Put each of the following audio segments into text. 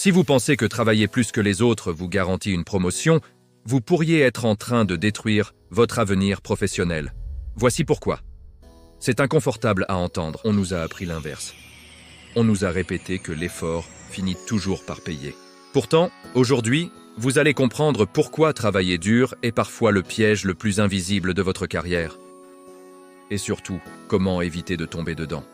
Si vous pensez que travailler plus que les autres vous garantit une promotion, vous pourriez être en train de détruire votre avenir professionnel. Voici pourquoi. C'est inconfortable à entendre, on nous a appris l'inverse. On nous a répété que l'effort finit toujours par payer. Pourtant, aujourd'hui, vous allez comprendre pourquoi travailler dur est parfois le piège le plus invisible de votre carrière. Et surtout, comment éviter de tomber dedans.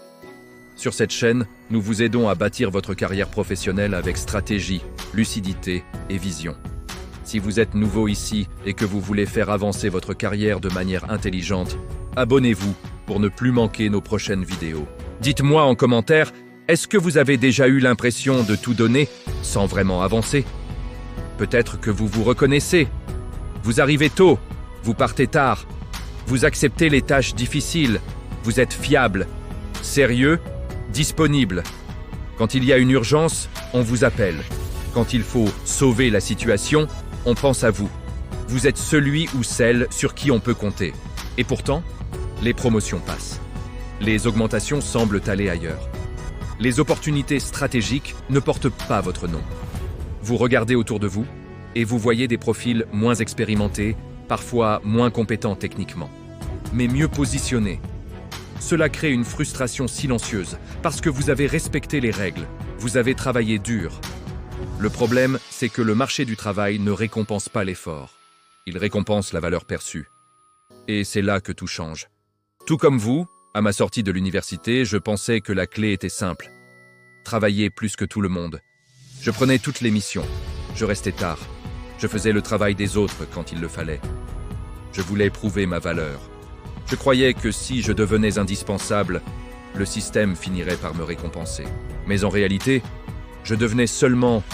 Sur cette chaîne, nous vous aidons à bâtir votre carrière professionnelle avec stratégie, lucidité et vision. Si vous êtes nouveau ici et que vous voulez faire avancer votre carrière de manière intelligente, abonnez-vous pour ne plus manquer nos prochaines vidéos. Dites-moi en commentaire, est-ce que vous avez déjà eu l'impression de tout donner sans vraiment avancer? Peut-être que vous vous reconnaissez. Vous arrivez tôt, vous partez tard, vous acceptez les tâches difficiles, vous êtes fiable, sérieux, disponible. Quand il y a une urgence, on vous appelle. Quand il faut sauver la situation, on pense à vous. Vous êtes celui ou celle sur qui on peut compter. Et pourtant, les promotions passent. Les augmentations semblent aller ailleurs. Les opportunités stratégiques ne portent pas votre nom. Vous regardez autour de vous et vous voyez des profils moins expérimentés, parfois moins compétents techniquement, mais mieux positionnés. Cela crée une frustration silencieuse parce que vous avez respecté les règles, vous avez travaillé dur. Le problème, c'est que le marché du travail ne récompense pas l'effort. Il récompense la valeur perçue. Et c'est là que tout change. Tout comme vous, à ma sortie de l'université, je pensais que la clé était simple. Travailler plus que tout le monde. Je prenais toutes les missions. Je restais tard. Je faisais le travail des autres quand il le fallait. Je voulais prouver ma valeur. Je croyais que si je devenais indispensable, le système finirait par me récompenser. Mais en réalité, je devenais seulement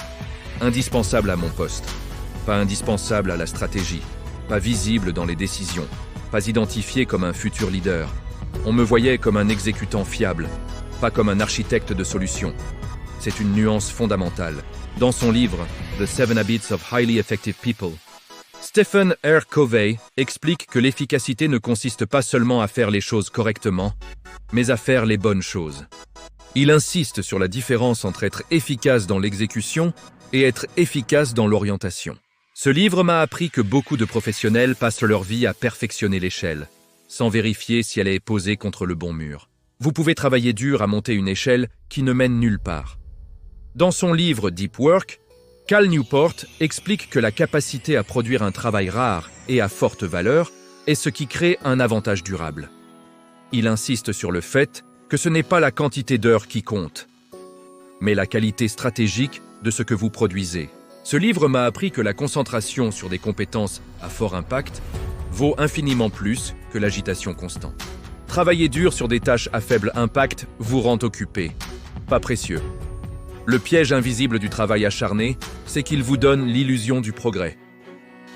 indispensable à mon poste, pas indispensable à la stratégie, pas visible dans les décisions, pas identifié comme un futur leader. On me voyait comme un exécutant fiable, pas comme un architecte de solutions. C'est une nuance fondamentale. Dans son livre « The 7 Habits of Highly Effective People », Stephen R. Covey explique que l'efficacité ne consiste pas seulement à faire les choses correctement, mais à faire les bonnes choses. Il insiste sur la différence entre être efficace dans l'exécution et être efficace dans l'orientation. Ce livre m'a appris que beaucoup de professionnels passent leur vie à perfectionner l'échelle, sans vérifier si elle est posée contre le bon mur. Vous pouvez travailler dur à monter une échelle qui ne mène nulle part. Dans son livre Deep Work, Cal Newport explique que la capacité à produire un travail rare et à forte valeur est ce qui crée un avantage durable. Il insiste sur le fait que ce n'est pas la quantité d'heures qui compte, mais la qualité stratégique de ce que vous produisez. Ce livre m'a appris que la concentration sur des compétences à fort impact vaut infiniment plus que l'agitation constante. Travailler dur sur des tâches à faible impact vous rend occupé, pas précieux. Le piège invisible du travail acharné, c'est qu'il vous donne l'illusion du progrès.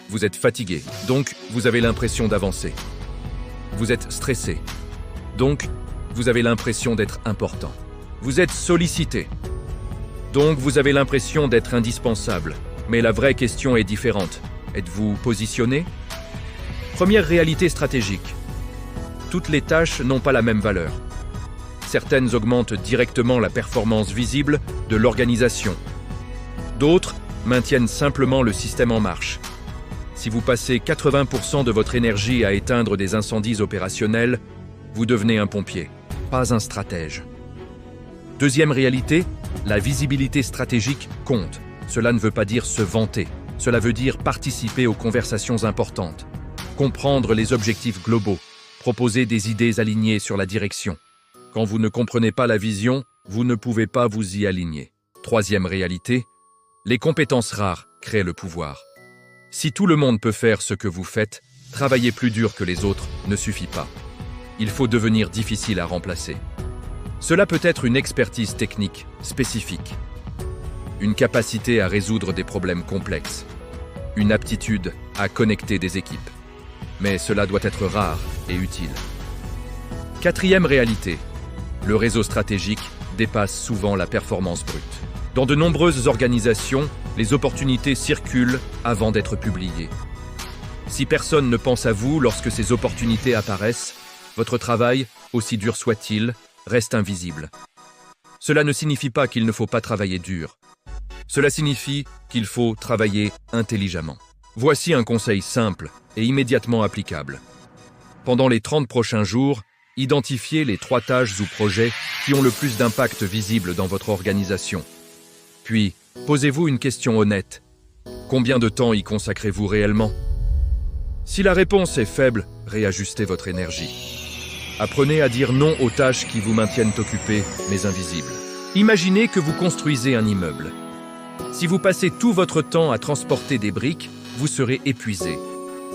Vous êtes fatigué, donc vous avez l'impression d'avancer. Vous êtes stressé, donc vous avez l'impression d'être important. Vous êtes sollicité, donc vous avez l'impression d'être indispensable. Mais la vraie question est différente. Êtes-vous positionné? Première réalité stratégique. Toutes les tâches n'ont pas la même valeur. Certaines augmentent directement la performance visible de l'organisation. D'autres maintiennent simplement le système en marche. Si vous passez 80% de votre énergie à éteindre des incendies opérationnels, vous devenez un pompier, pas un stratège. Deuxième réalité, la visibilité stratégique compte. Cela ne veut pas dire se vanter. Cela veut dire participer aux conversations importantes, comprendre les objectifs globaux, proposer des idées alignées sur la direction. Quand vous ne comprenez pas la vision, vous ne pouvez pas vous y aligner. Troisième réalité, les compétences rares créent le pouvoir. Si tout le monde peut faire ce que vous faites, travailler plus dur que les autres ne suffit pas. Il faut devenir difficile à remplacer. Cela peut être une expertise technique spécifique, une capacité à résoudre des problèmes complexes, une aptitude à connecter des équipes. Mais cela doit être rare et utile. Quatrième réalité, le réseau stratégique dépasse souvent la performance brute. Dans de nombreuses organisations, les opportunités circulent avant d'être publiées. Si personne ne pense à vous lorsque ces opportunités apparaissent, votre travail, aussi dur soit-il, reste invisible. Cela ne signifie pas qu'il ne faut pas travailler dur. Cela signifie qu'il faut travailler intelligemment. Voici un conseil simple et immédiatement applicable. Pendant les 30 prochains jours, identifiez les 3 tâches ou projets qui ont le plus d'impact visible dans votre organisation. Puis, posez-vous une question honnête. Combien de temps y consacrez-vous réellement? Si la réponse est faible, réajustez votre énergie. Apprenez à dire non aux tâches qui vous maintiennent occupés, mais invisibles. Imaginez que vous construisez un immeuble. Si vous passez tout votre temps à transporter des briques, vous serez épuisé.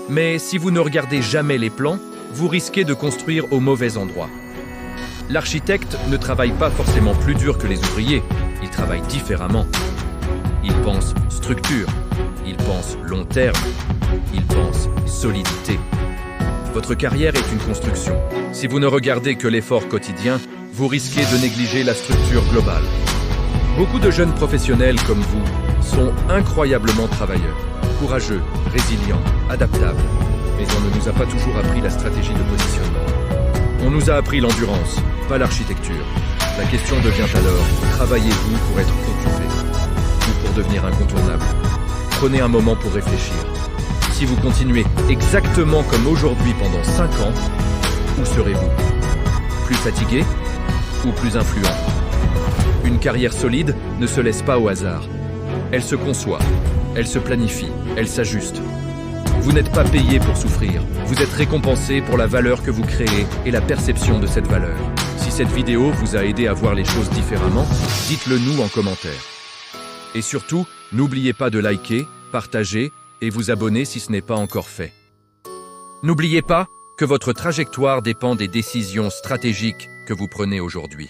Mais si vous ne regardez jamais les plans, vous risquez de construire au mauvais endroit. L'architecte ne travaille pas forcément plus dur que les ouvriers, il travaille différemment. Il pense structure, il pense long terme, il pense solidité. Votre carrière est une construction. Si vous ne regardez que l'effort quotidien, vous risquez de négliger la structure globale. Beaucoup de jeunes professionnels comme vous sont incroyablement travailleurs, courageux, résilients, adaptables. Mais on ne nous a pas toujours appris la stratégie de positionnement. On nous a appris l'endurance, pas l'architecture. La question devient alors, travaillez-vous pour être occupé ou pour devenir incontournable? Prenez un moment pour réfléchir. Si vous continuez exactement comme aujourd'hui pendant 5 ans, où serez-vous? Plus fatigué ou plus influent? Une carrière solide ne se laisse pas au hasard. Elle se conçoit, elle se planifie, elle s'ajuste. Vous n'êtes pas payé pour souffrir, vous êtes récompensé pour la valeur que vous créez et la perception de cette valeur. Si cette vidéo vous a aidé à voir les choses différemment, dites-le nous en commentaire. Et surtout, n'oubliez pas de liker, partager et vous abonner si ce n'est pas encore fait. N'oubliez pas que votre trajectoire dépend des décisions stratégiques que vous prenez aujourd'hui.